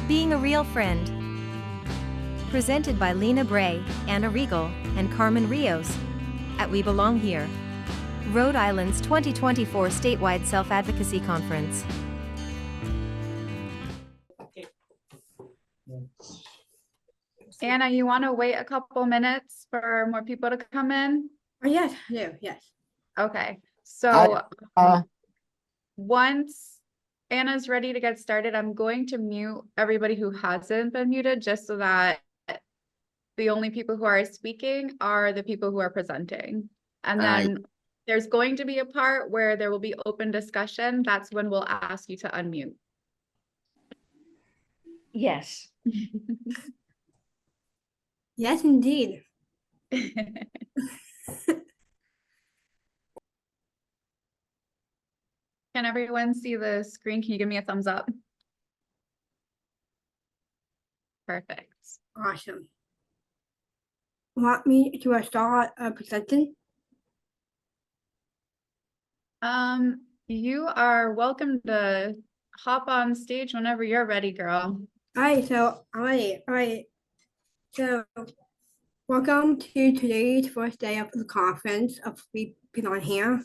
Being a Real Friend. Presented by Lena Bray, Anna Regal, and Carmen Rios. At We Belong Here. Rhode Island's 2024 Statewide Self-Advocacy Conference. Anna, you want to wait a couple minutes for more people to come in? Oh, yes, I do, yes. Okay, so Uh, once Anna's ready to get started, I'm going to mute everybody who hasn't been muted just so that the only people who are speaking are the people who are presenting. And then there's going to be a part where there will be open discussion. That's when we'll ask you to unmute. yes. Yes, indeed. Can everyone see the screen? Can you give me a thumbs up? Perfect. Awesome. Want me to start presenting? You are welcome to hop on stage whenever you're ready, girl. All right. So, welcome to today's first day of the conference of We Belong Here.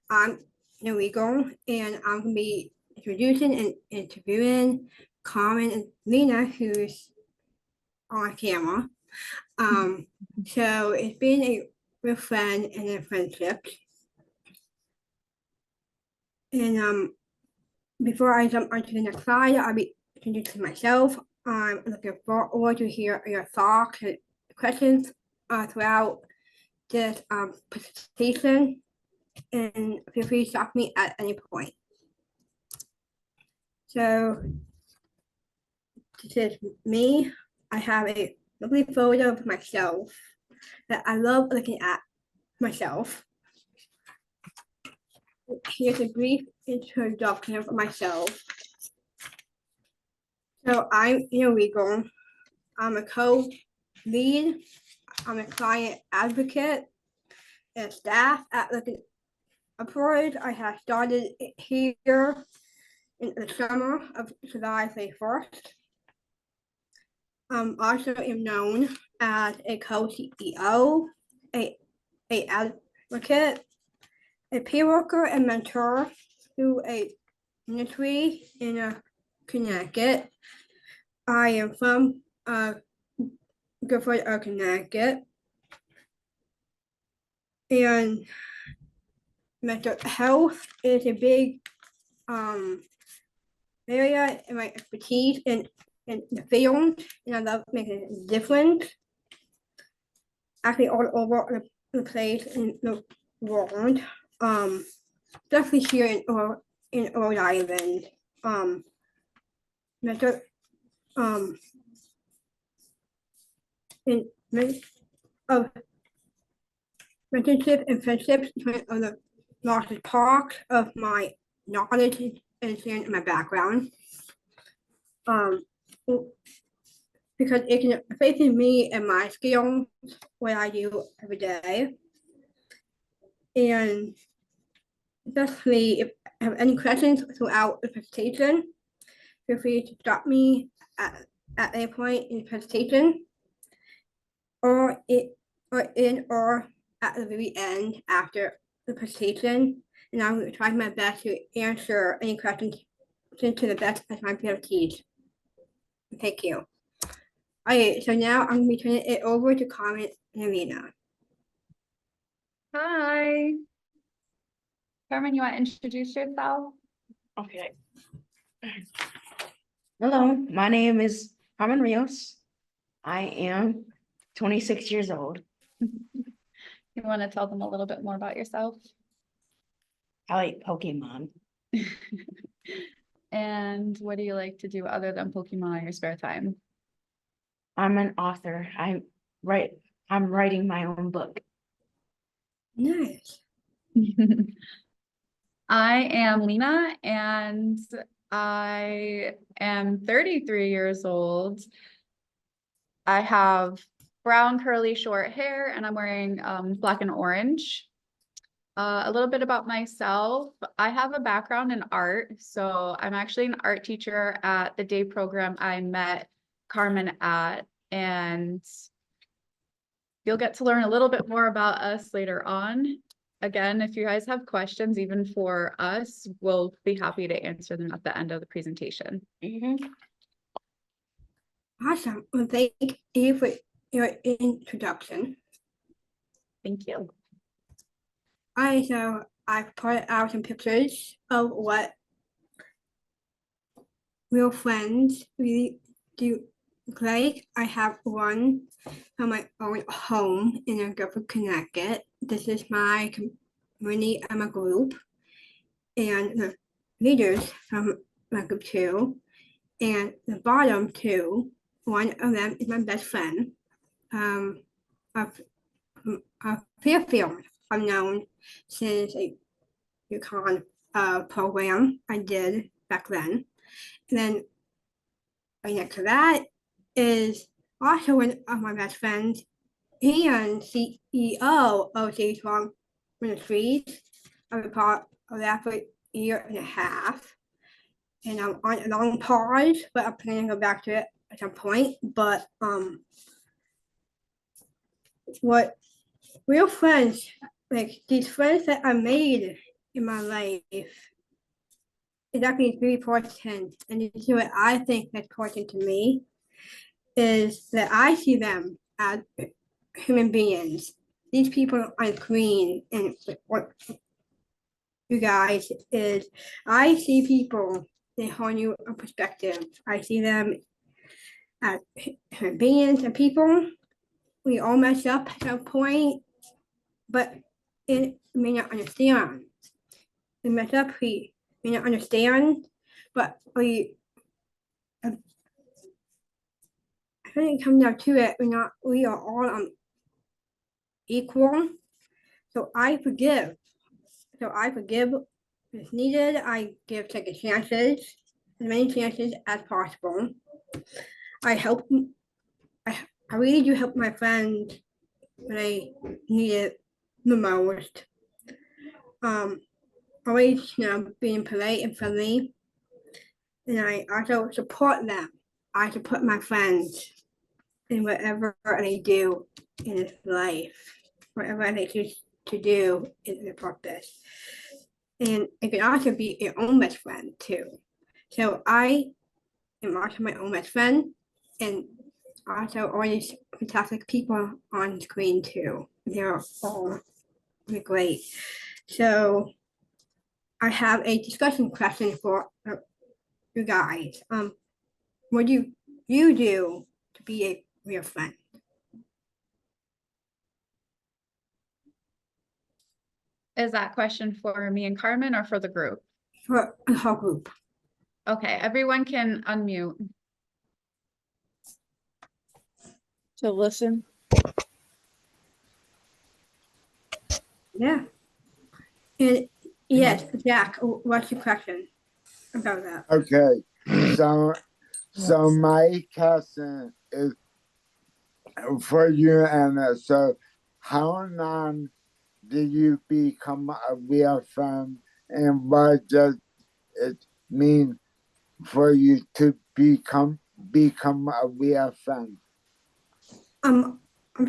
I'm Regal, and I'm going to be introducing and interviewing Carmen and Lena, who's on camera. So it's been a real friend and a friendship. And before I jump onto the next slide, I'll be introducing myself. I'm looking forward to hear your thoughts and questions throughout this presentation, and feel free to stop me at any point. So this is me. I have a lovely photo of myself that I love looking at myself. Here's a brief introduction of myself. So I'm Regal. I'm a co-lead. I'm a client advocate and staff at Looking Upward. I have started here in the summer of July 31st. Also am known as a co-CEO, a advocate, a peer worker and mentor through a ministry in Connecticut. I am from Guilford, Connecticut, and mental health is a big area in my expertise in the field, and I love making a difference. Actually, all over the place in the world, especially here in Rhode Island. Mental in of relationships and friendships is one of the largest part of my knowledge and sharing my background. Because it can affect me and my skills, what I do every day. And especially if I have any questions throughout the presentation, feel free to stop me at any point in the presentation, or at the very end after the presentation, and I will try my best to answer any questions to the best of my abilities. Thank you. Alright, so now I'm going to be turning it over to Carmen and Lena. Hi. Carmen, you want to introduce yourself? Okay. Hello, my name is Carmen Rios. I am 26 years old. You want to tell them a little bit more about yourself? I like Pokemon. And what do you like to do other than Pokemon in your spare time? I'm an author. I'm writing my own book. Nice. I am Lena, and I am 33 years old. I have brown curly short hair, and I'm wearing black and orange. A little bit about myself. I have a background in art, so I'm actually an art teacher at the day program I met Carmen at, and you'll get to learn a little bit more about us later on. Again, if you guys have questions, even for us, we'll be happy to answer them at the end of the presentation. Awesome. Well, thank you for your introduction. Thank you. So I've put out some pictures of what real friends really do look like. I have one from my own home in Guilford, Connecticut. This is my community and my group, and the leaders from my group too. And the bottom two, one of them is my best friend. A Fairfield I've known since a UConn program I did back then. And then right next to that is also one of my best friends and CEO of Statewide Ministries. I've been part of that for a year and a half. And I'm on a long pause, but I'm planning to go back to it at some point. But what real friends, like these friends that I made in my life, is actually really important. And this is what I think that's important to me, is that I see them as human beings. These people aren't clean. And what you guys is, I see people, they hold you a perspective. I see them as human beings and people. We all mess up at some point, but it may not understand. We mess up, we may not understand, but we, I think it comes down to it, we are all equal. So I forgive. If needed. I give second chances, as many chances as possible. I really do help my friends when I need it the most. Always, being polite and friendly. And I also support them. I support my friends in whatever they do in this life, whatever they choose to do in their purpose. And it can also be your own best friend too. So I am also my own best friend, and also all these fantastic people on screen too. They're all really great. So I have a discussion question for you guys. What do you do to be a real friend? Is that question for me and Carmen or for the group? For the whole group. Okay, everyone can unmute. To listen. Yeah. And yes, Jack, what's your question about that? Okay, so my question is for you, Anna. So, how long did you become a real friend, and what does it mean for you to become a real friend? I'm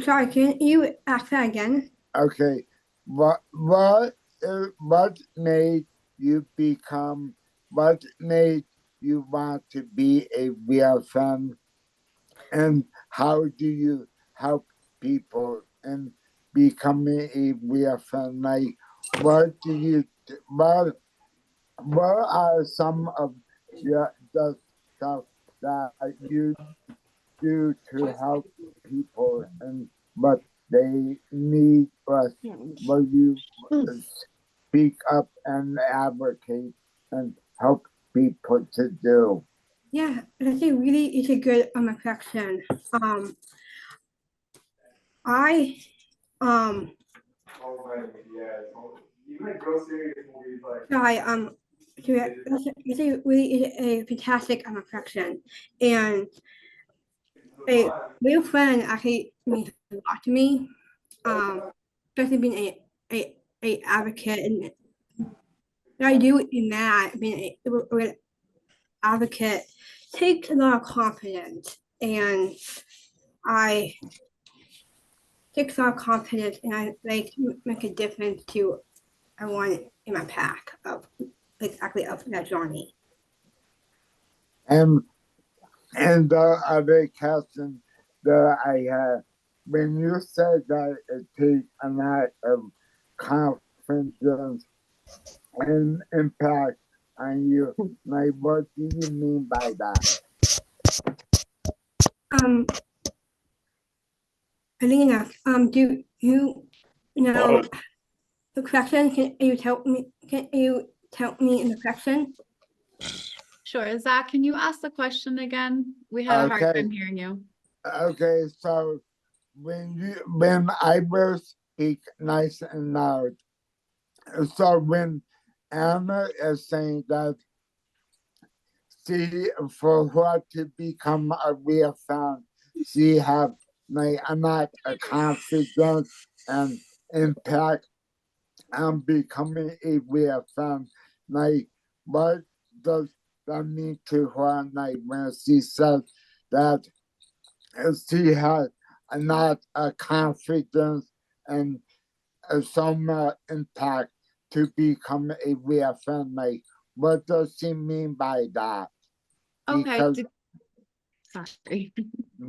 sorry, can you ask that again? Okay, what made you become? What made you want to be a real friend? And how do you help people in becoming a real friend? Like, what do you, what are some of the stuff that you do to help people and what they need, or what you speak up and advocate and help people to do? Yeah, that's it's a good question. I sorry, it's a really a fantastic question. And a real friend actually means a lot to me. Especially being a advocate, and I do in that. I mean, an advocate takes a lot of confidence, and I takes a lot of confidence, and I like make a difference to everyone in my pack of exactly of that journey. And the other question that I had, when you said that it takes a lot of confidence and impact on you, like what do you mean by that? I think enough. Do you know the question? Can you tell me? Can you tell me in the question? Sure. Zach, can you ask the question again? We had a hard Okay. time hearing you. Okay, so when I will speak nice and loud, so when Anna is saying that she, for her to become a real fan, she have like a lot of confidence and impact on becoming a real fan. Like, what does that mean to her? Like when she says that she has a lot of confidence and so much impact to become a real fan. Like, what does she mean by that? Okay. Because Sorry.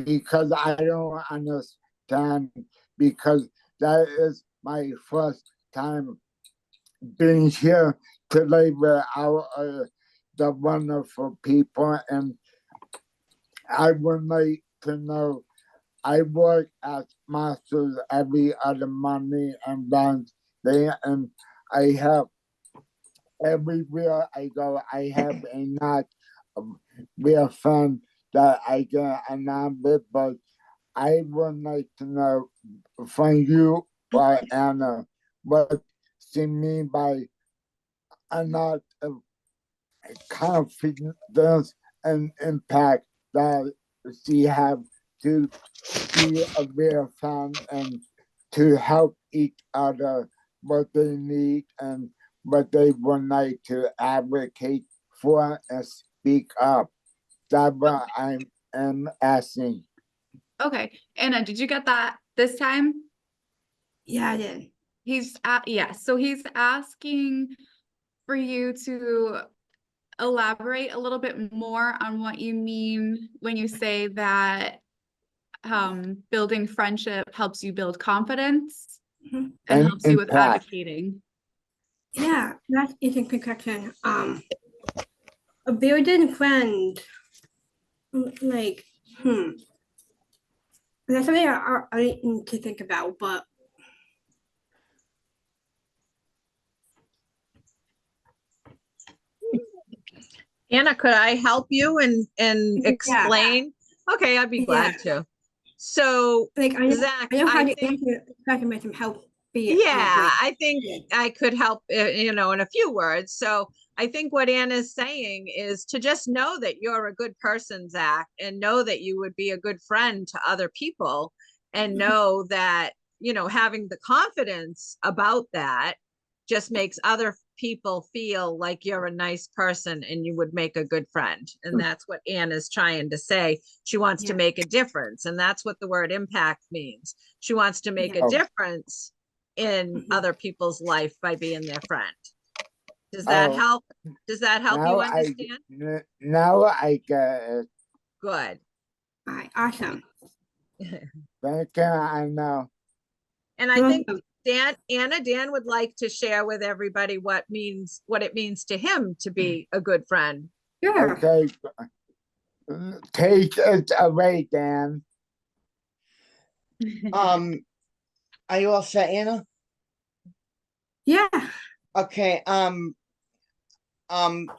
because I don't understand, because that is my first time being here today with the wonderful people, and I would like to know. I work at Masters every other Monday and Wednesday, and I have everywhere I go, I have a not real fun that I get along with, but I would like to know from you or Anna what she mean by a lot of confidence and impact that she have to be a real fan and to help each other what they need and what they would like to advocate for and speak up. That's what I am asking. Okay. Anna, did you get that this time? Yeah, I did. So he's asking for you to elaborate a little bit more on what you mean when you say that building friendship helps you build confidence Mhm. and And helps you with impact. advocating. Yeah, that is a good question. A building friend, like, that's something I need to think about, but Anna, could I help you and Yeah. explain? Okay, I'd be glad to. So, like Zach, I know how I to think, answer the question with some help. yeah, I think Yeah. I could help, in a few words. So I think what Anna's saying is to just know that you're a good person, Zach, and know that you would be a good friend to other people, and know that, having the confidence about that just makes other people feel like you're a nice person and you would make a good friend. And that's what Anna's trying to say. She wants to Yeah. make a difference. And that's what the word impact means. She wants to make Yeah. a difference in other people's life by being their friend. Does that Oh, help? Does that help you understand? Now I get it. Good. All right, awesome. Thank you, I know. And I You're think welcome. Dan would like to share with everybody what it means to him to be a good friend. Sure. Okay, take it away, Dan. Are you all set, Anna? Yeah. Okay.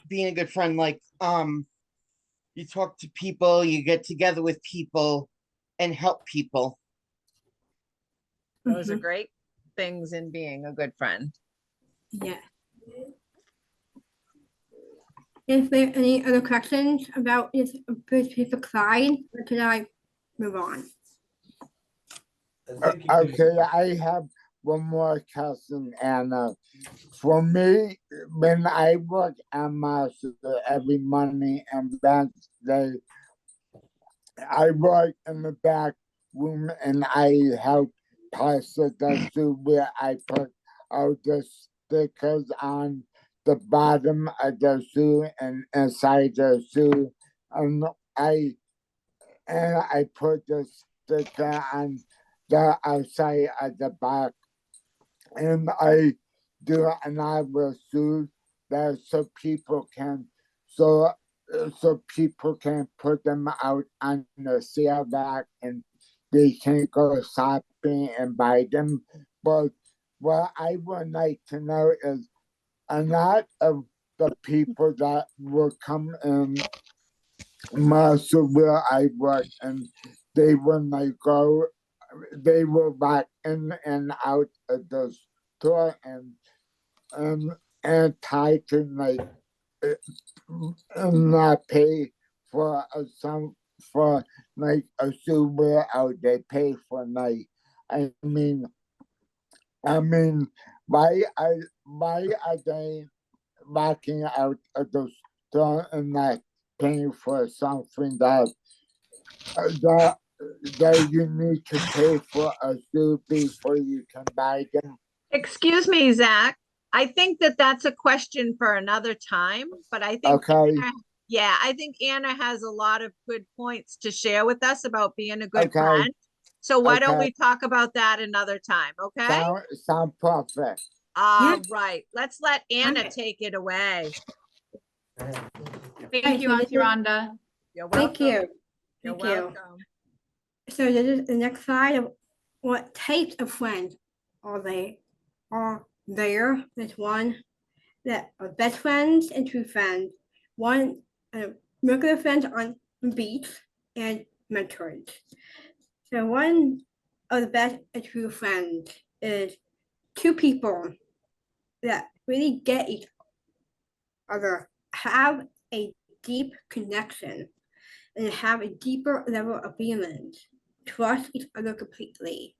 Being a good friend, like, you talk to people, you get together with people, and help people. Those are Mhm. great things in being a good friend. Yeah. Is there any other questions about this specific slide, or should I move on? Okay, I have one more question, Anna. For me, when I work at Master every Monday and Wednesday, I work in the back room and I help Pastor the shoe where I put all the stickers on the bottom of the shoe and inside the shoe. And I put the sticker on the outside of the back, and I do another shoe that so so people can put them out on the sale rack and they can go shopping and buy them. But what I would like to know is a lot of the people that will come in Marshall where I work, and they when they go, they will back in and out of the store and and try to like not pay for for like a super out. They pay for like I mean I mean why are they backing out of the store and not paying for something that that you need to pay for a shoe before you can buy them? Excuse me, Zach. I think that that's a question for another time, but I think Okay. I think Anna has a lot of good points to share with us about being a good Okay. friend. So why don't Okay. we talk about that another time, okay? Sound perfect. All Yeah. right, let's let Anna Okay. take it away. Thank you, so Auntie this is- Rhonda. You're welcome. Thank you. You're Thank you. welcome. So this is the next slide of what types of friends are they are there. There's one that are best friends and true friends. One regular friends on the beach and mentors. So one of the best and true friends is two people that really get each other, have a deep connection, and have a deeper level of feelings, trust each other completely.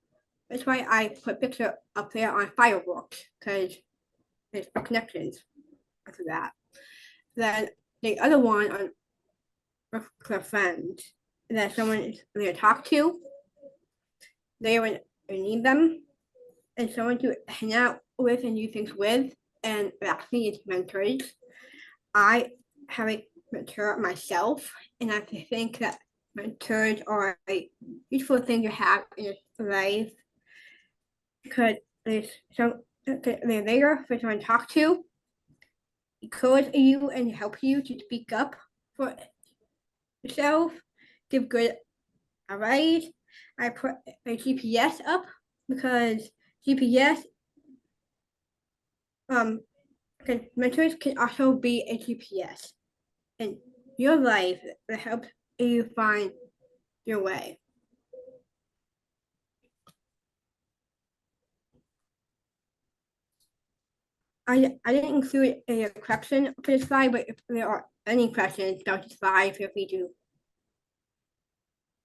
That's why I put picture up there on fireworks, because there's connections after that. Then the other one on regular friends, that someone is there to talk to, they when you need them, and someone to hang out with and do things with, and actually it's mentors. I have a mentor myself, and I think that mentors are a useful thing to have in your life because they're there for someone to talk to, encourage you and help you to speak up for yourself, give good advice. I put my GPS up because GPS because mentors can also be a GPS in your life that helps you find your way. I didn't include a question for this slide, but if there are any questions about the slide, feel free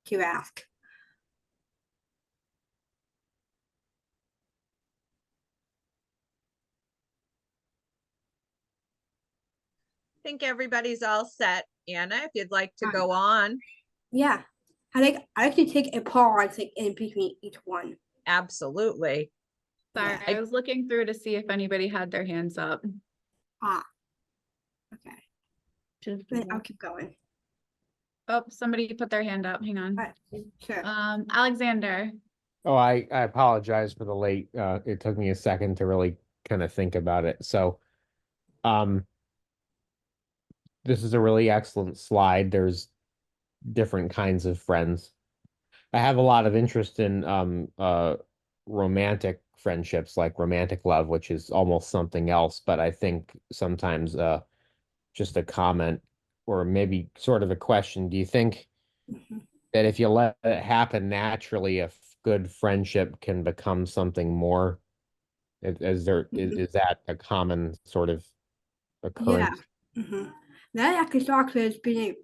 to ask. I think everybody's all set. Anna, if you'd like to Fine. go on. Yeah, I like to take a pause like in between each one. Absolutely. Sorry, Yeah. I was looking through to see if anybody had their hands up. Okay, then I'll keep going. Oh, somebody put their hand up. Hang on. All right, sure. Alexander. Oh, I apologize for the late. It took me a second to really kind of think about it. So, this is a really excellent slide. There's different kinds of friends. I have a lot of interest in romantic friendships, like romantic love, which is almost something else. But I think sometimes just a comment or maybe sort of a question. Do you think Mhm. that if you let it happen naturally, a good friendship can become something more? Is that a common sort of Yeah. occurrence? That actually starts as being a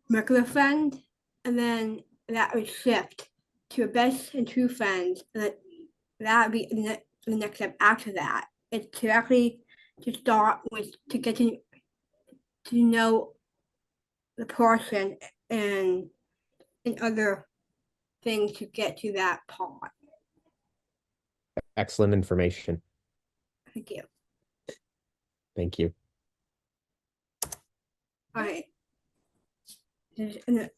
regular friend, and then that would shift to a best and true friend, and that would be the next step after that. It's to actually to start with to get to know the person and other things to get to that part. Excellent information. Thank you. Thank you. All right. There's an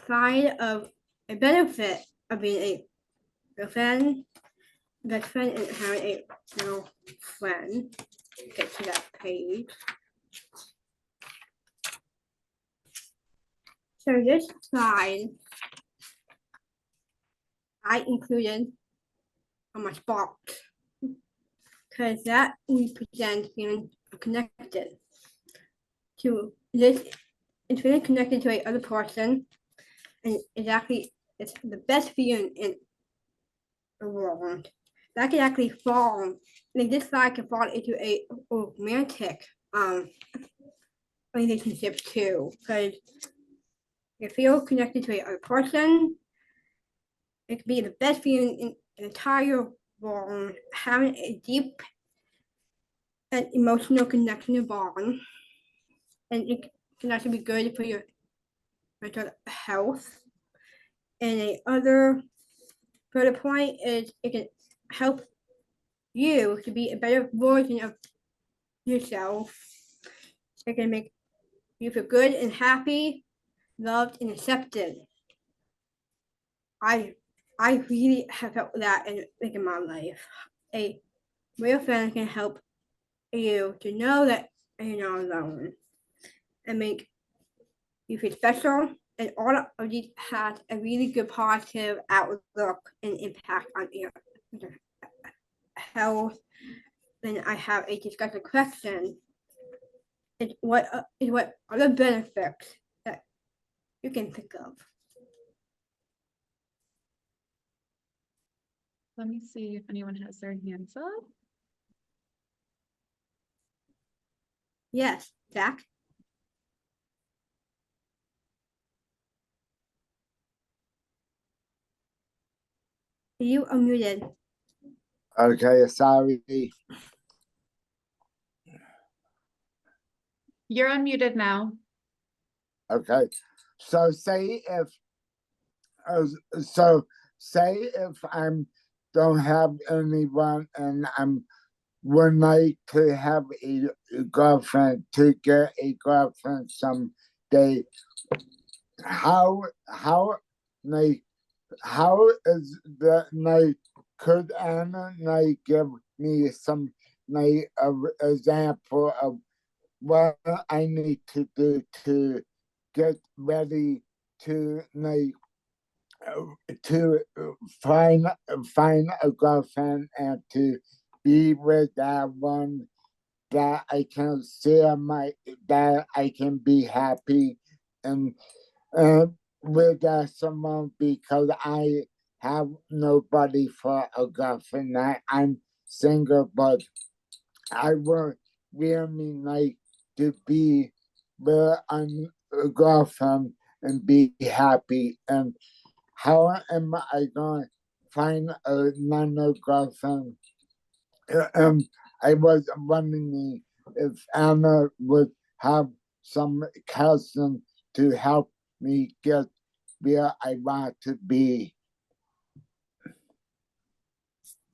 side of a benefit of being a girlfriend, best friend, and having a real friend. Get to that page. So this slide I included on my box because that represents feeling connected to this. It's feeling connected to a other person, and it's the best feeling in the world. That can actually fall, like this slide can fall into a romantic relationship too, because you feel connected to a other person. It can be the best feeling in the entire world, having a deep and emotional connection and bond. And it can also be good for your mental health. And a other further point is it can help you to be a better version of yourself. It can make you feel good and happy, loved and accepted. I really have felt that in my life. A real friend can help you to know that you're not alone and make you feel special. And all of these has a really good positive outlook and impact on your health. Then I have a discussion question. What other benefits that you can think of? Let me see if anyone has their hands up. Yes, Zach. You are muted. Okay, sorry. You're unmuted now. Okay, so say if I'm don't have anyone and I'm would like to have a girlfriend, to get a girlfriend someday. How like how is the like could Anna like give me some like example of what I need to do to get ready to like to find a girlfriend and to be with that one that I can see that I can be happy and with that someone because I have nobody for a girlfriend. I'm single, but I would really like to be with a girlfriend and be happy. And how am I going to find another girlfriend? I was wondering if Anna would have some cousin to help me get where I want to be.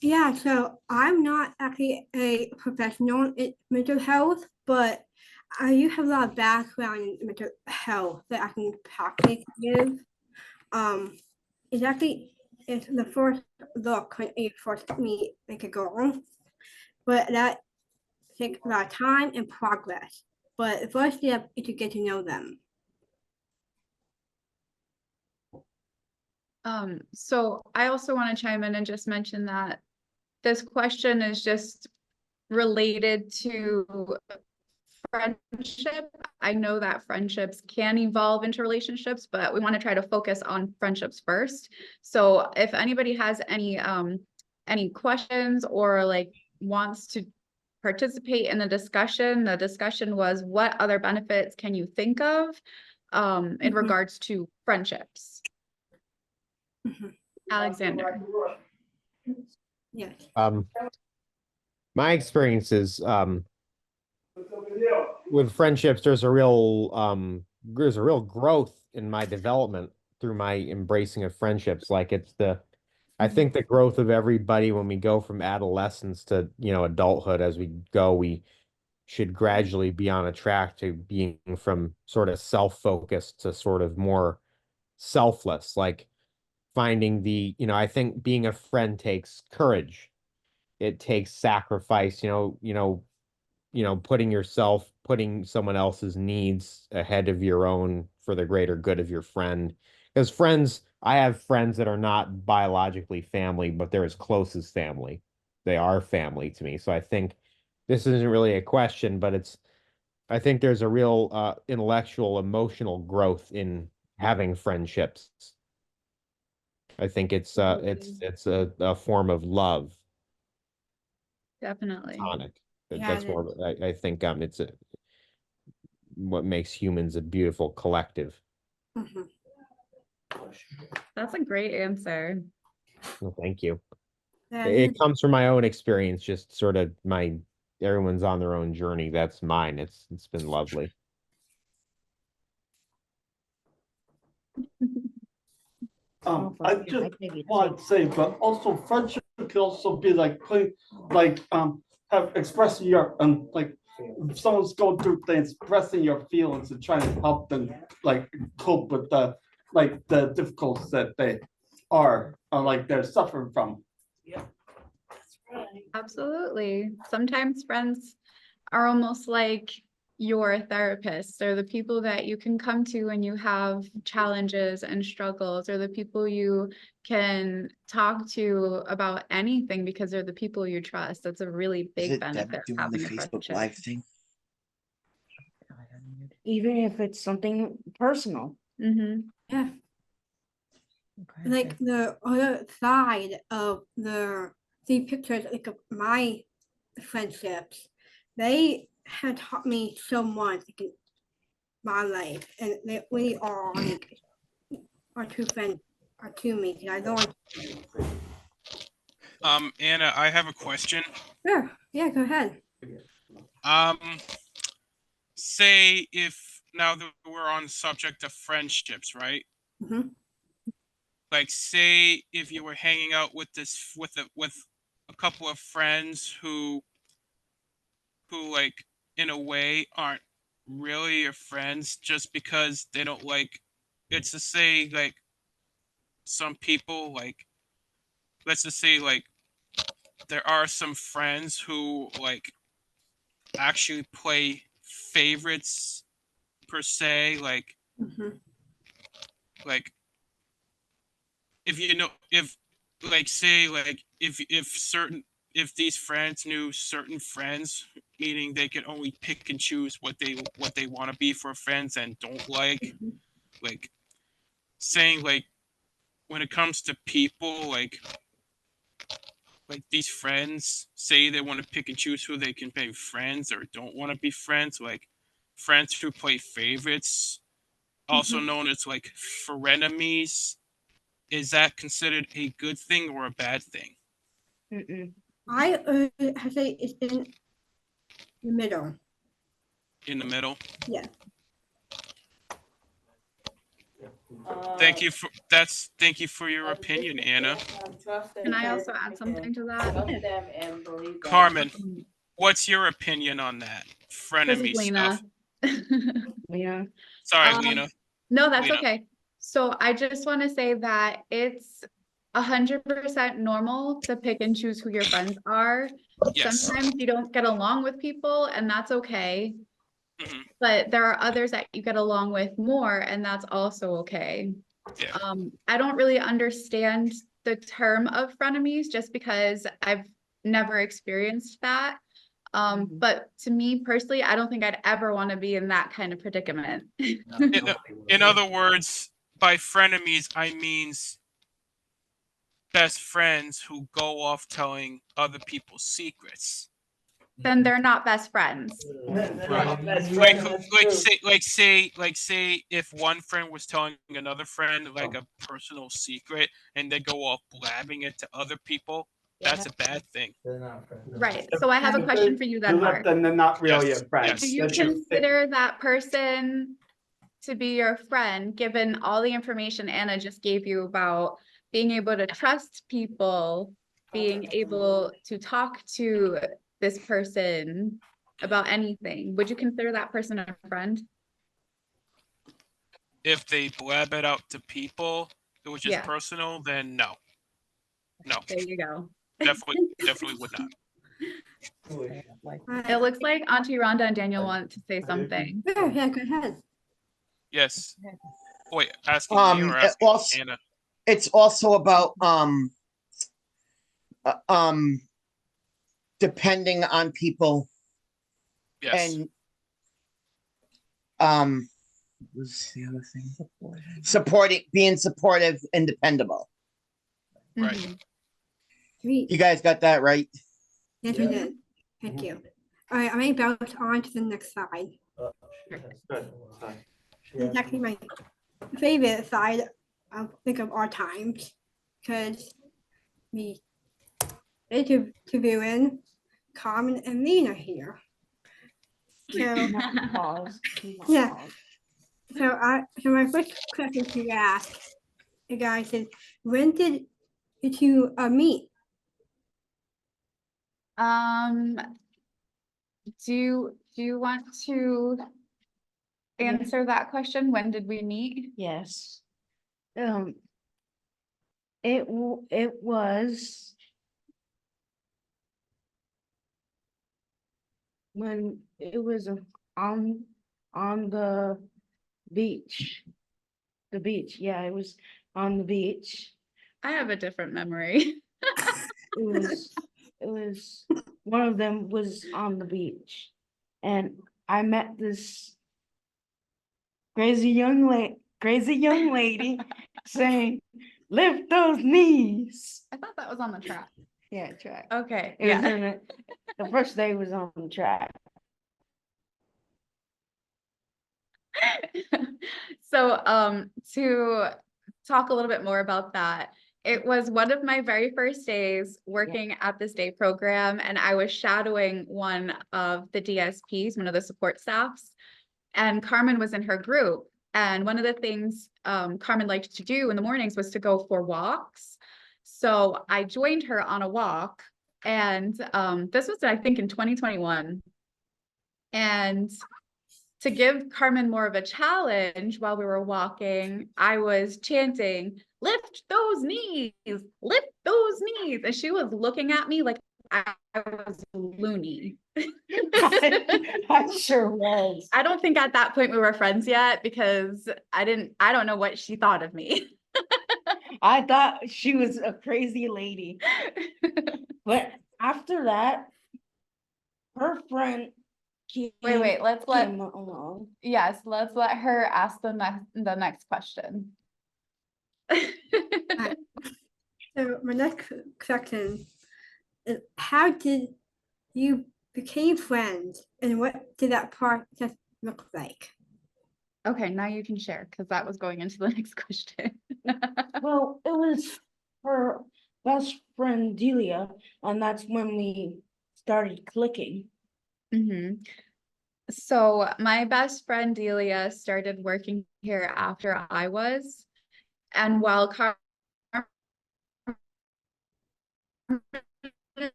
Yeah, so I'm not actually a professional in mental health, but I do have a lot of background in mental health that I can possibly give. It's the first look when you first meet like a girl, but that takes a lot of time and progress. But the first step is to get to know them. So I also want to chime in and just mention that this question is just related to friendship. I know that friendships can evolve into relationships, but we want to try to focus on friendships first. So if anybody has any questions or like wants to participate in the discussion was what other benefits can you think of in regards to friendships? Alexander. Yes. My experience is with friendships, there's a real growth in my development through my embracing of friendships. Like I think the growth of everybody when we go from adolescence to, adulthood, as we go, we should gradually be on a track to being from sort of self-focused to sort of more selfless. Like finding I think being a friend takes courage. It takes sacrifice, putting someone else's needs ahead of your own for the greater good of your friend. Because I have friends that are not biologically family, but they're as close as family. They are family to me. So I think this isn't really a question, but I think there's a real intellectual, emotional growth in having friendships. I think it's a form of love, Definitely. tonic. Yeah, That's more of I think what makes humans a beautiful collective. Mhm. That's a great answer. Well, thank you. Yeah, It comes from my own experience, just sort of everyone's on their own journey. That's mine. It's been lovely. I just want to say, but also friendship can also be like have expressing your like if someone's going through things, expressing your feelings and trying to help them like cope with the difficulties that they are like they're suffering from. Absolutely. Sometimes friends are almost like your therapists. They're the people that you can come to when you have challenges and struggles, or the people you can talk to about anything because they're the people you trust. That's a really Is big it Deb benefit of doing the having a Facebook friendship. Live thing? Even if it's something personal. Mm-hmm. yeah. Like the other side of the pictures, like of my friendships, they had taught me so much like, in my life, and they really are like our two friends are to me. 'Cause I don't. Anna, I have a question. Sure, yeah, go ahead. Um, say if now that we're on the subject of friendships, right? Mhm. Like, say if you were hanging out with a couple of friends who like in a way aren't really your friends just because they don't like. It's to say like some people like, let's just say like there are some friends who like actually play favorites per se, Mhm. like if you know if like say like if these friends knew certain friends, meaning they could only pick and choose what they want to be for friends and don't like saying like when it comes to people like these friends say they want to pick and choose who they can be friends or don't want to be friends, like friends who play favorites, also known as like frenemies. Is that considered a good thing or a bad thing? I say it's in the middle. In the middle. Yeah. Thank you for your opinion, Anna. Can I also add something to that? Carmen, what's your opinion on that This is frenemy Lena. stuff? Yeah. Sorry, Lena. No, that's Lena. okay. So I just want to say that it's 100% normal to pick and choose who your friends are. Yes. Sometimes you don't get along with people, and that's okay. Mhm. But there are others that you get along with more, and that's also okay. Yeah. I don't really understand the term of frenemies just because I've never experienced that. But to me personally, I don't think I'd ever want to be in that kind of predicament. In other words, by frenemies, I means best friends who go off telling other people's secrets. Then they're not best friends. Right. Say if one friend was telling another friend like a personal secret and they go off blabbing it to other people, that's a bad thing. Right. So I have a question for you then, Mark. Then they're not really Yes, your friend. yes. Do you They're just- consider that person to be your friend, given all the information Anna just gave you about being able to trust people, being able to talk to this person about anything? Would you consider that person a friend? If they blab it out to people, which is Yeah. personal, then no. No, There you go. definitely would not. It looks like Auntie Rhonda and Daniel want to say something. Yeah, go ahead. Yes. Wait, asking me or it asking also- Anna? It's also about depending on people Yes. and what's the other thing? Being supportive and dependable. Right. Mhm. Sweet. You guys got that right? Yes, we did. Thank you. All right, I'm going to bounce on to the next slide. Good. Sorry. It's actually my favorite side, I think, of all times, because we interviewing Carmen and Lena here. So, Pause. Yeah. so my first question to ask you guys is, when did you two meet? Do you want to answer that question? When did we meet? Yes. It was when it was on the beach. The beach, yeah, it was on the beach. I have a different memory. It was one of them was on the beach, and I met this crazy young lady saying, "Lift those knees." I thought that was on the track. Yeah, track. Okay, It was yeah. in it. The first day was on the track. So, to talk a little bit more about that, it was one of my very first days working at this day program, and I was shadowing one of the DSPs, one of the support staffs, and Carmen was in her group. And one of the things Carmen liked to do in the mornings was to go for walks. So I joined her on a walk, and this was, I think, in 2021. And to give Carmen more of a challenge while we were walking, I was chanting, "Lift those knees, lift those knees." And she was looking at me like I was loony. I sure was. I don't think at that point we were friends yet, because I don't know what she thought of me. I thought she was a crazy lady. But after that, her friend Wait, let's let came along. yes, let's let her ask the next question. So my next question is, how did you became friends, and what did that process look like? Okay, now you can share, because that was going into the next question. Well, it was her best friend Delia, and that's when we started clicking. Mm-hmm. So my best friend Delia started working here after I was, and while Carmen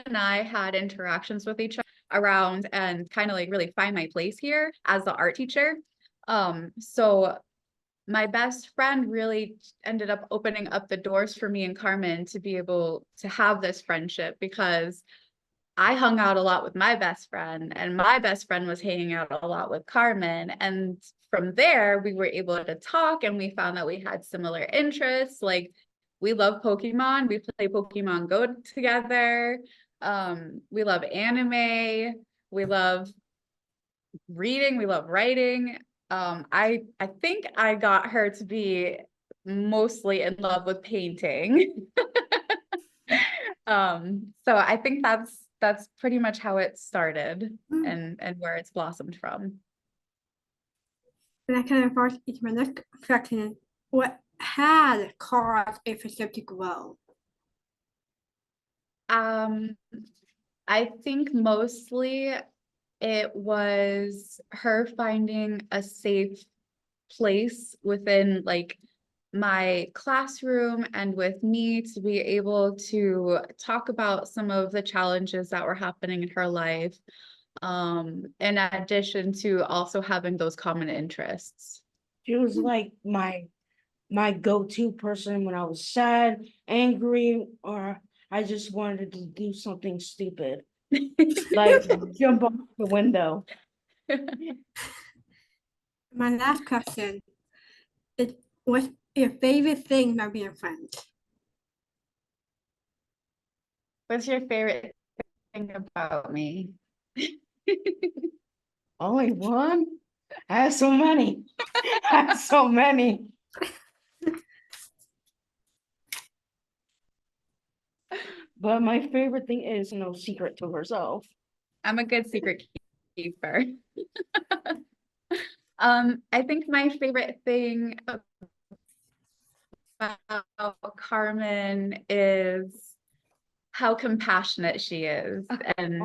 and I had interactions with each other around and kind of like really find my place here as the art teacher. So my best friend really ended up opening up the doors for me and Carmen to be able to have this friendship, because I hung out a lot with my best friend, and my best friend was hanging out a lot with Carmen. And from there, we were able to talk, and we found that we had similar interests. Like, we love Pokemon. We play Pokemon Go together. We love anime. We love reading. We love writing. I think I got her to be mostly in love with painting. So I think that's pretty much how it started and where it's blossomed from. And that kind of forced into my next question, what had caused a friendship to grow? I think mostly it was her finding a safe place within like my classroom and with me to be able to talk about some of the challenges that were happening in her life. In addition to also having those common interests. She was like my go-to person when I was sad, angry, or I just wanted to do something stupid. Like jump off the window. My last question is, what's your favorite thing about being friends? What's your favorite thing about me? Only one? I have so many. I have so many. But my favorite thing is no secret to herself. I'm a good secret keeper. I think my favorite thing about Carmen is how compassionate she is and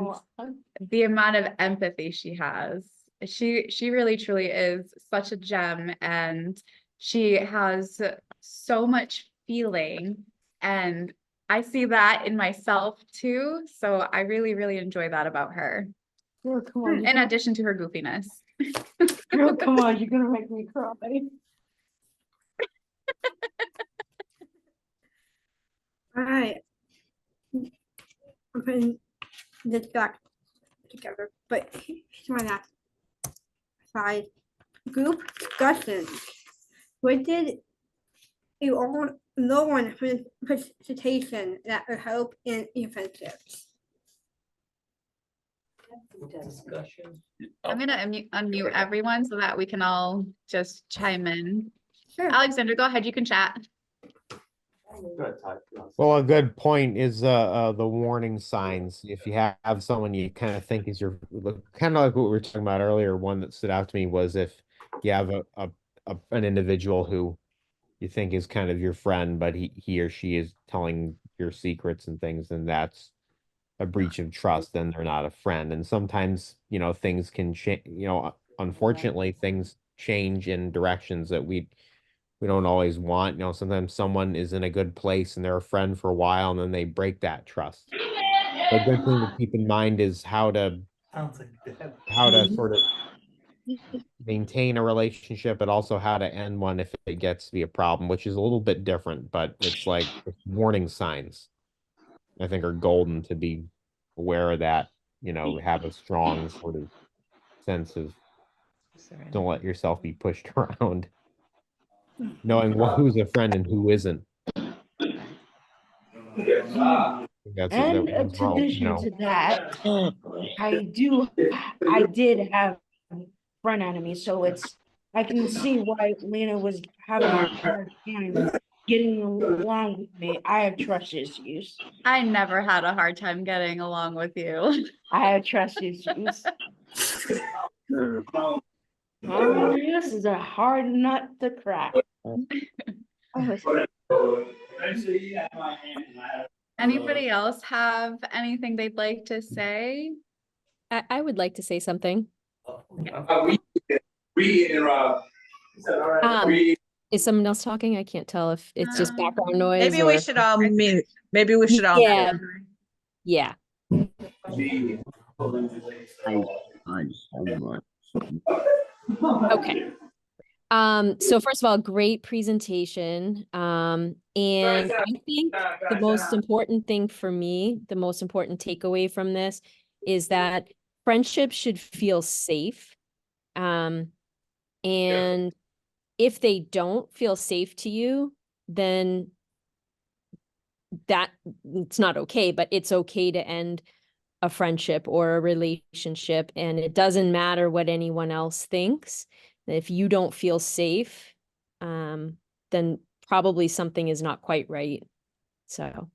the amount of empathy she has. She really truly is such a gem, and she has so much feeling, and I see that in myself too. So I really, really enjoy that about her. Girl, come on. In addition to her goofiness. Girl, come on, you're gonna make me cry. All right. I'm putting this back together, but here's my last slide. Group discussions. What did you all learn from this presentation that will help in your friendships? I'm gonna unmute everyone so that we can all just chime in. Sure. Alexander, go ahead, you can chat. Well, a good point is the warning signs. If you have someone you kind of think is your kind of like what we were talking about earlier, one that stood out to me was if you have an individual who you think is kind of your friend, but he or she is telling your secrets and things, then that's a breach of trust, then they're not a friend. And sometimes, things can change, unfortunately, things change in directions that we don't always want. Sometimes someone is in a good place and they're a friend for a while and then they break that trust. A good thing to keep in mind is how to sort of maintain a relationship, but also how to end one if it gets to be a problem, which is a little bit different, but it's like warning signs, I think, are golden to be aware of that, have a strong sort of sense of don't let yourself be pushed around, knowing who's a friend and who isn't. That's And that in was wrong, addition to that, I did have friend enemies, so I can see why Lena was having a hard time getting along with me. I have trust issues. I never had a hard time getting along with you. I have trust issues. This is a hard nut to crack. Anybody else have anything they'd like to say? I would like to say something. Is someone else talking? I can't tell if it's just background noise. Maybe we should all mute. Maybe we should all Yeah. mute. Yeah. Okay. So first of all, great presentation. And I think the most important thing for me, the most important takeaway from this is that friendships should feel safe. And if they don't feel safe to you, then it's not okay, but it's okay to end a friendship or a relationship. And it doesn't matter what anyone else thinks. If you don't feel safe, then probably something is not quite right. So.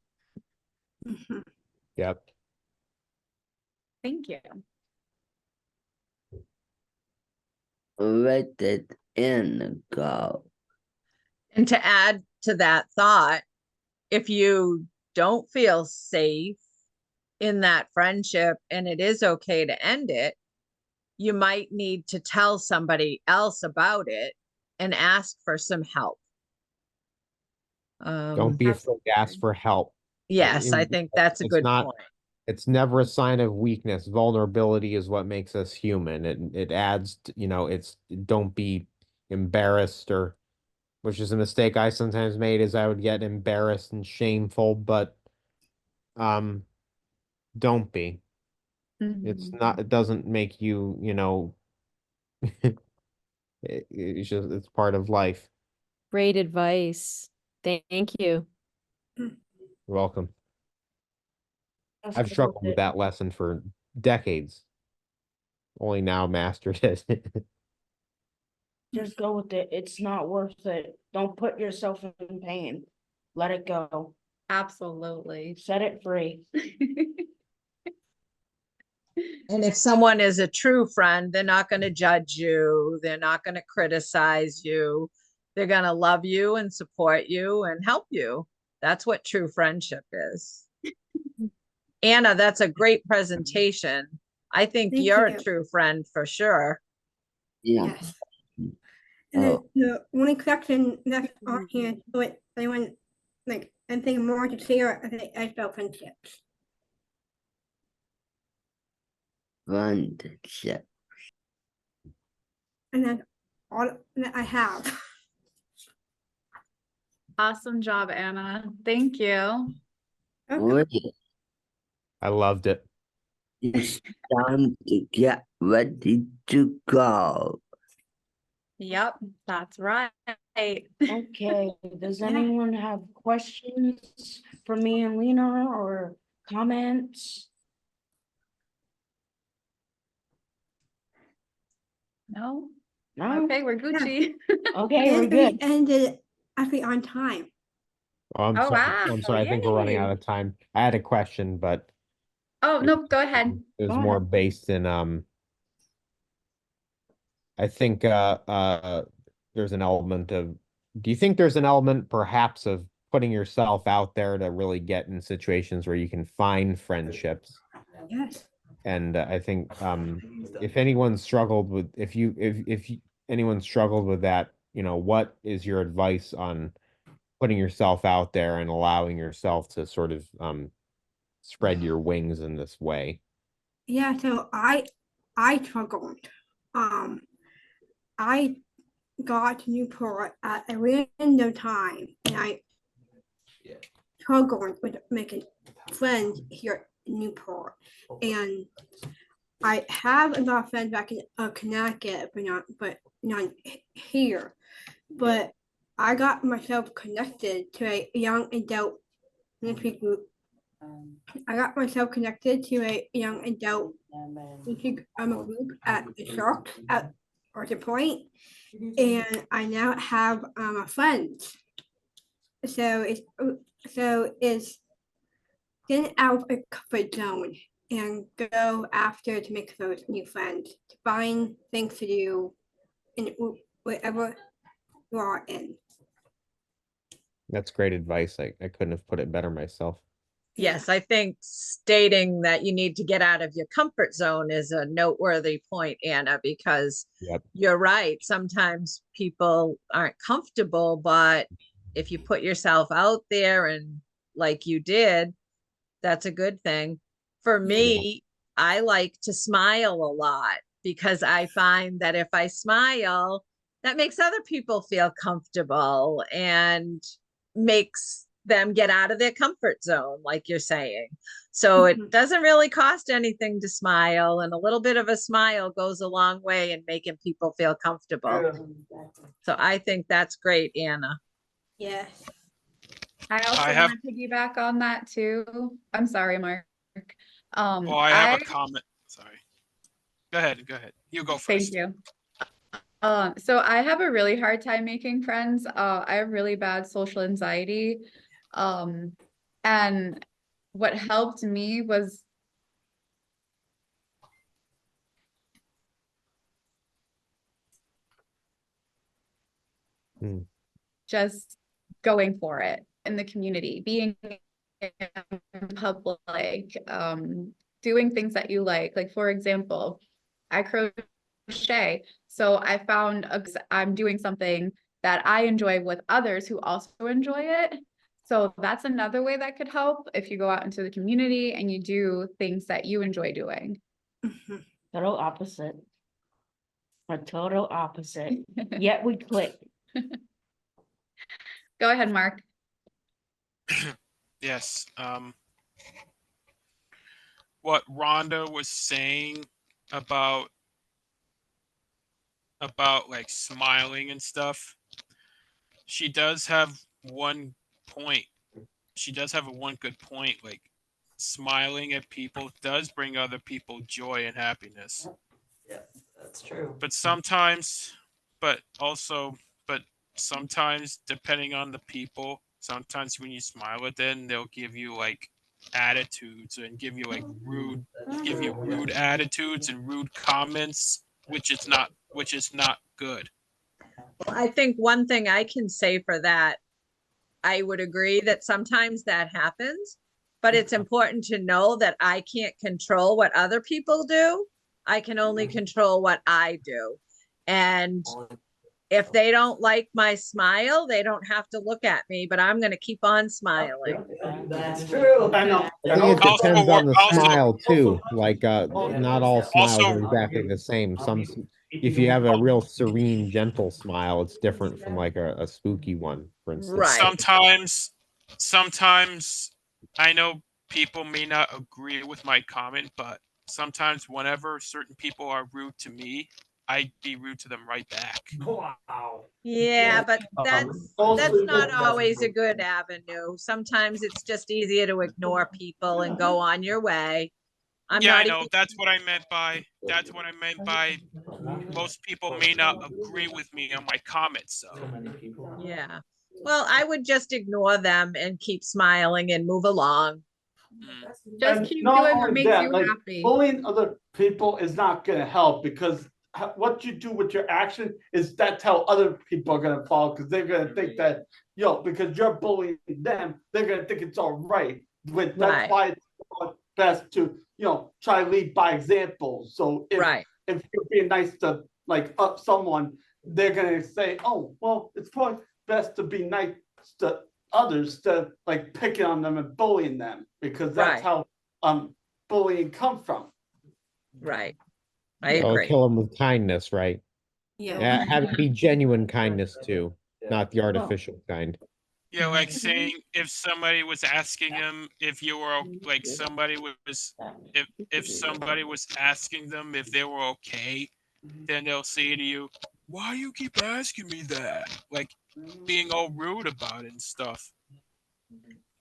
Yep. Thank you. Let it in go. And to add to that thought, if you don't feel safe in that friendship and it is okay to end it, you might need to tell somebody else about it and ask for some help. Don't be afraid to ask for help. Yes, I think that's a It's good not, point. it's never a sign of weakness. Vulnerability is what makes us human. It adds, you know, don't be embarrassed, or which is a mistake I sometimes made, is I would get embarrassed and shameful, but don't be. It's not, it doesn't make you, you know, it's just, it's part of life. Great advice. Thank you. You're welcome. Just I've go struggled with with it. that lesson for decades. Only now mastered it. Just go with it. It's not worth it. Don't put yourself in pain. Let it go. Absolutely. Set it free. And if someone is a true friend, they're not going to judge you. They're not going to criticize you. They're going to love you and support you and help you. That's what true friendship is. Anna, that's a great presentation. I think Thank you're a you. true friend for sure. Yeah. Yes. And then Oh, the only question that's on here, what anyone, like, anything more to share about friendships? friendship. And that's all that I have. Awesome job, Anna. Thank you. Okay. Wait, I loved it. it's time to get ready to go. Yep, that's right. Okay, does Yeah. anyone have questions for me and Lena or comments? No? No? Okay, we're Gucci. Okay, we're And we good. ended actually on time. Oh, I'm Oh, sorry. wow. I'm sorry. I think we're running out Yay. of time. I had a question, but Oh, it no, go ahead. was Go more ahead. based in I think there's an element of, do you think there's an element perhaps of putting yourself out there to really get in situations where you can find friendships? Yes. And I think if anyone struggled with, anyone struggled with that, you know, what is your advice on putting yourself out there and allowing yourself to sort of spread your wings in this way? Yeah, so I struggled. I got to Newport at a random time, and I struggled with making friends here in Newport. And I have a lot of friends back in Connecticut, but not here. But I got myself connected to a young adult ministry group. I got myself connected to a young adult ministry group at the Sharks at Orchard Point, and I now have a friend. So it's getting out of a comfort zone and go after to make those new friends, to find things to do in wherever you are in. That's great advice. I couldn't have put it better myself. Yes, I think stating that you need to get out of your comfort zone is a noteworthy point, Anna, because Yep. you're right. Sometimes people aren't comfortable, but if you put yourself out there and like you did, that's a good thing. For me, I like to smile a lot because I find that if I smile, that makes other people feel comfortable and makes them get out of their comfort zone, like you're saying. So it doesn't really cost anything to smile, and a little bit of a smile goes a long way in making people feel comfortable. So I think that's great, Anna. Yes. I also I have, want to piggyback on that too. I'm sorry, Mark. well, I have a comment. Sorry. Go ahead. You go first. Thank you. So I have a really hard time making friends. I have really bad social anxiety. And what helped me was just going for it in the community, being in public, doing things that you like for example, I crochet. So I found I'm doing something that I enjoy with others who also enjoy it. So that's another way that could help if you go out into the community and you do things that you enjoy doing. Mhm. Total opposite. A total opposite. Yet we click. Go ahead, Mark. Yes. What Rhonda was saying about like smiling and stuff, she does have one point. She does have a one good point. Like smiling at people does bring other people joy and happiness. Yeah, that's true. But sometimes, but also, but sometimes depending on the people, sometimes when you smile at them, they'll give you like attitudes and give you like rude attitudes and rude comments, which is not good. I think one thing I can say for that, I would agree that sometimes that happens, but it's important to know that I can't control what other people do. I can only control what I do. And if they don't like my smile, they don't have to look at me, but I'm going to keep on smiling. That's true. I know. I think it Also, depends on the also- smile too. Like, not all smiles Also- are exactly the same. If you have a real serene, gentle smile, it's different from like a spooky one, for instance. Right. Sometimes I know people may not agree with my comment, but sometimes whenever certain people are rude to me, I'd be rude to them right back. Wow. Yeah, but that's Also, not always a good avenue. Sometimes it's just easier to ignore people and go on your way. I'm Yeah, I not know. even, That's what I meant by most people may not agree with me on my comments. So yeah. Well, I would just ignore them and keep smiling and move along. Just And keep not doing what only makes that, you like, happy. bullying other people is not going to help because what you do with your action is that's how other people are going to fall because they're going to think that, because you're bullying them, they're going to think it's all right. That's Right. why it's best to, try to lead by example. So if you're being nice to like up someone, they're going to say, oh, well, it's probably best to be nice to others to like picking on them and bullying them because that's how bullying come from. Right. I So agree. kill them with kindness, right? Yeah. Have it be genuine kindness too, not the artificial kind. yeah, like saying if somebody was asking him if you were like somebody was if somebody was asking them if they were okay, then they'll say to you, "Why do you keep asking me that?" Like being all rude about it and stuff.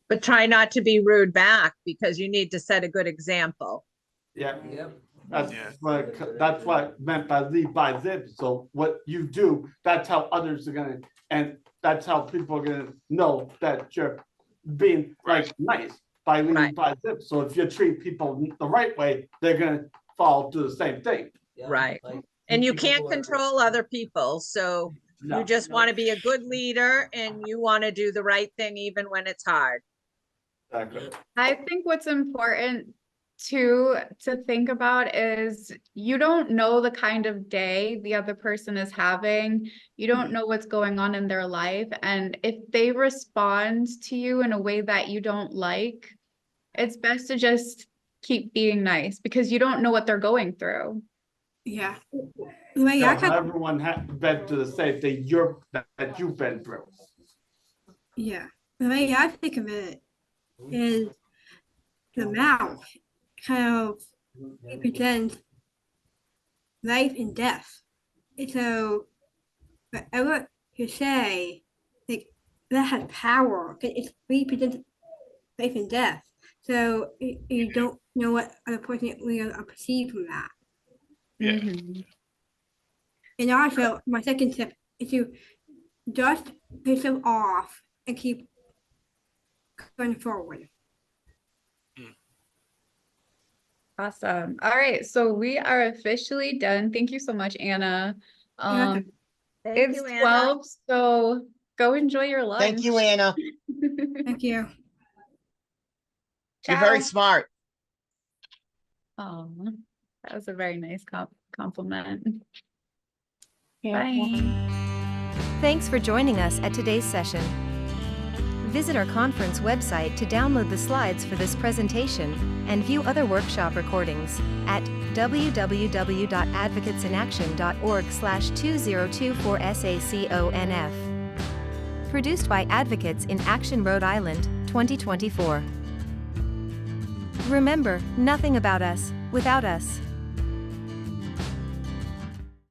But try not to be rude back because you need to set a good example. Yeah. Yep. That's what I meant by lead by example. So what you do, that's how others are gonna, and that's how people are gonna know that you're being like nice by leading by example. So if you treat people the right way, they're gonna follow do the same thing. Yeah, Right. like, And you people can't who are- control other people. So No. you just want to be a good leader and you want to do the right thing even when it's hard. Exactly. I think what's important to think about is you don't know the kind of day the other person is having. You don't know what's going on in their life. And if they respond to you in a way that you don't like, it's best to just keep being nice because you don't know what they're going through. Yeah. The way I kind Everyone has been to the same thing that you've been through. yeah. The way I think of it is the mouth kind of represents life and death. And so whatever you say, like that has power. It represents life and death. So you don't know what other person will perceive from that. Yeah. And also, my second tip is to dust yourself off and keep going forward. Awesome. All right. So we are officially done. Thank you so much, Anna. Thank It's you, Anna. 12, so go enjoy your lunch. Thank you, Anna. Thank you. You're very Ciao. smart. Oh, that was a very nice compliment. Yeah, well, Bye. Thanks for joining us at today's session. Visit our conference website to download the slides for this presentation and view other workshop recordings at www.advocatesinaction.org/2024SACONF. Produced by Advocates in Action Rhode Island, 2024. Remember, nothing about us without us.